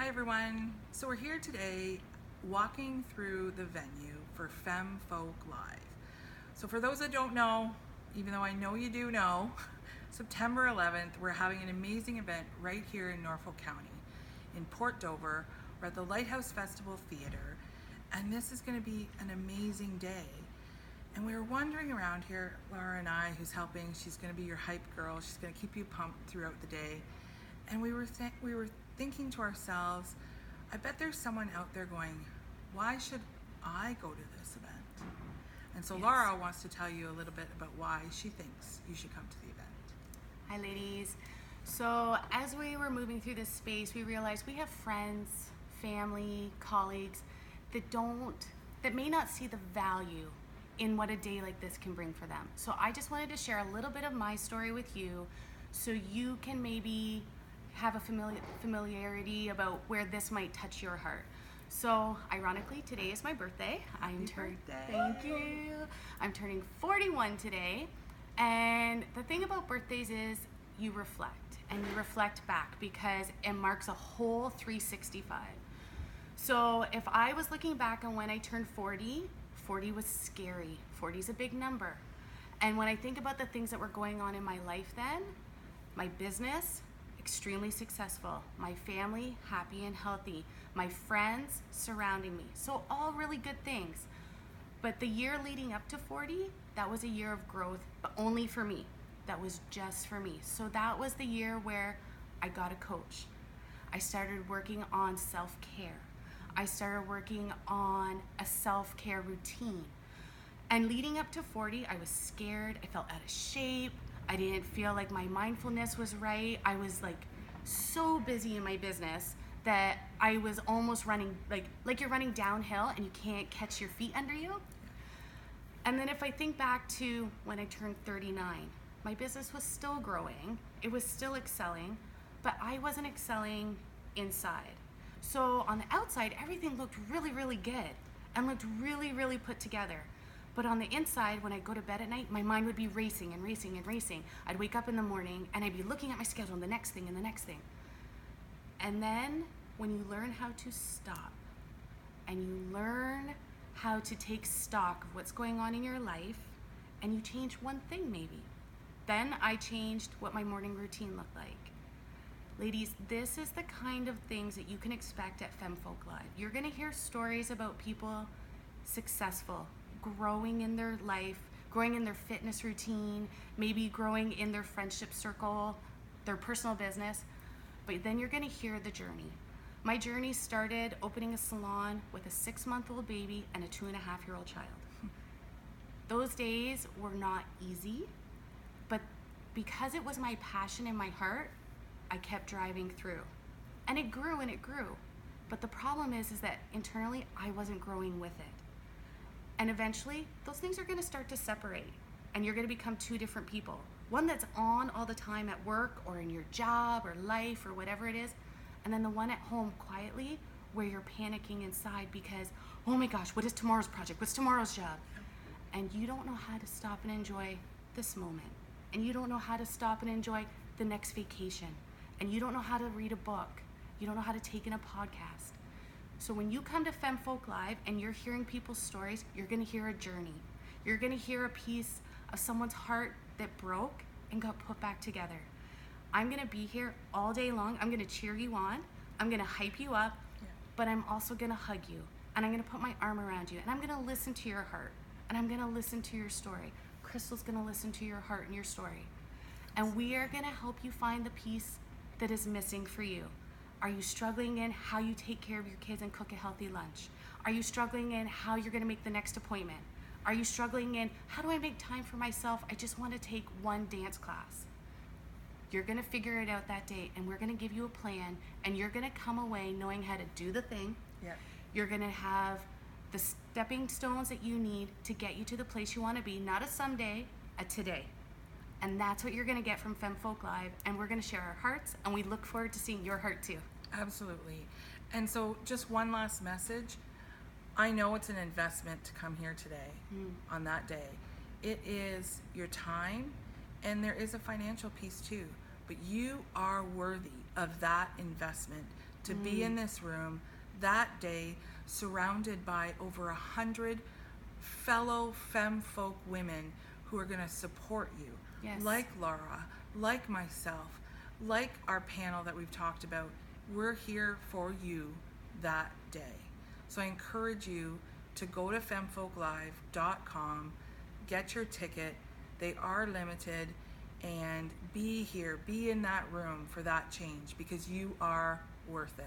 Hi everyone. So we're here today walking through the venue for FEMFolk Live. So for those that don't know, even though I know you do know, September 11th we're having an amazing event right here in Norfolk County in Port Dover. We're at the Lighthouse Festival Theatre, and this is going to be an amazing day. And we were wandering around here, Lara and I, who's helping, she's going to be your hype girl, she's going to keep you pumped throughout the day. And we were thinking to ourselves, I bet there's someone out there going, why should I go to this event? And so yes. Lara wants to tell you a little bit about why she thinks you should come to the event. Hi ladies. So as we were moving through this space, we realized we have friends, family, colleagues that may not see the value in what a day like this can bring for them. So I just wanted to share a little bit of my story with you so you can maybe have a familiarity about where this might touch your heart. So ironically, today is my birthday. Thank you. I'm turning 41 today. And the thing about birthdays is you reflect, and you reflect back because it marks a whole 365. So if I was looking back on when I turned 40 was scary. 40 is a big number. And when I think about the things that were going on in my life then, my business, extremely successful, my family, happy and healthy, my friends surrounding me. So all really good things. But the year leading up to 40, that was a year of growth, but only for me. That was just for me. So that was the year where I got a coach. I started working on self-care. I started working on a self-care routine. And leading up to 40, I was scared. I felt out of shape. I didn't feel like my mindfulness was right. I was like so busy in my business that I was almost running, like you're running downhill and you can't catch your feet under you. And then if I think back to when I turned 39, my business was still growing. It was still excelling, but I wasn't excelling inside. So on the outside, everything looked really, really good and looked really, really put together. But on the inside, when I go to bed at night, my mind would be racing and racing and racing. I'd wake up in the morning and I'd be looking at my schedule and the next thing and the next thing. And then when you learn how to stop and you learn how to take stock of what's going on in your life and you change one thing maybe, then I changed what my morning routine looked like. Ladies, this is the kind of things that you can expect at FEMFolk Live. You're gonna hear stories about people successful, growing in their life, growing in their fitness routine, maybe growing in their friendship circle, their personal business, but then you're gonna hear the journey. My journey started opening a salon with a 6-month-old baby and a 2.5-year-old child. Those days were not easy, but because it was my passion and my heart, I kept driving through. And it grew and it grew. But the problem is that internally I wasn't growing with it. And eventually, those things are gonna start to separate and you're gonna become two different people. One that's on all the time at work or in your job or life or whatever it is, and then the one at home quietly where you're panicking inside because, oh my gosh, what is tomorrow's project? What's tomorrow's job? And you don't know how to stop and enjoy this moment. And you don't know how to stop and enjoy the next vacation. And you don't know how to read a book. You don't know how to take in a podcast. So when you come to FEMFolk Live and you're hearing people's stories, you're gonna hear a journey. You're gonna hear a piece of someone's heart that broke and got put back together. I'm gonna be here all day long. I'm gonna cheer you on. I'm gonna hype you up, but I'm also gonna hug you. And I'm gonna put my arm around you. And I'm gonna listen to your heart. And I'm gonna listen to your story. Crystal's gonna listen to your heart and your story. And we are gonna help you find the piece that is missing for you. Are you struggling in how you take care of your kids and cook a healthy lunch? Are you struggling in how you're gonna make the next appointment? Are you struggling in how do I make time for myself? I just wanna take one dance class. You're gonna figure it out that day and we're gonna give you a plan and you're gonna come away knowing how to do the thing. Yep. You're gonna have the stepping stones that you need to get you to the place you wanna be, not a someday, a today. And that's what you're gonna get from FEMFolk Live, and we're gonna share our hearts, and we look forward to seeing your heart too. Absolutely. And so just one last message. I know it's an investment to come here today on that day. It is your time, and there is a financial piece too, but you are worthy of that investment to be in this room that day, surrounded by over 100 fellow FEMFolk women who are going to support you. Yes. Like Lara, like myself, like our panel that we've talked about. We're here for you that day. So I encourage you to go to FEMFolkLive.com, get your ticket. They are limited, and be here, be in that room for that change, because you are worth it.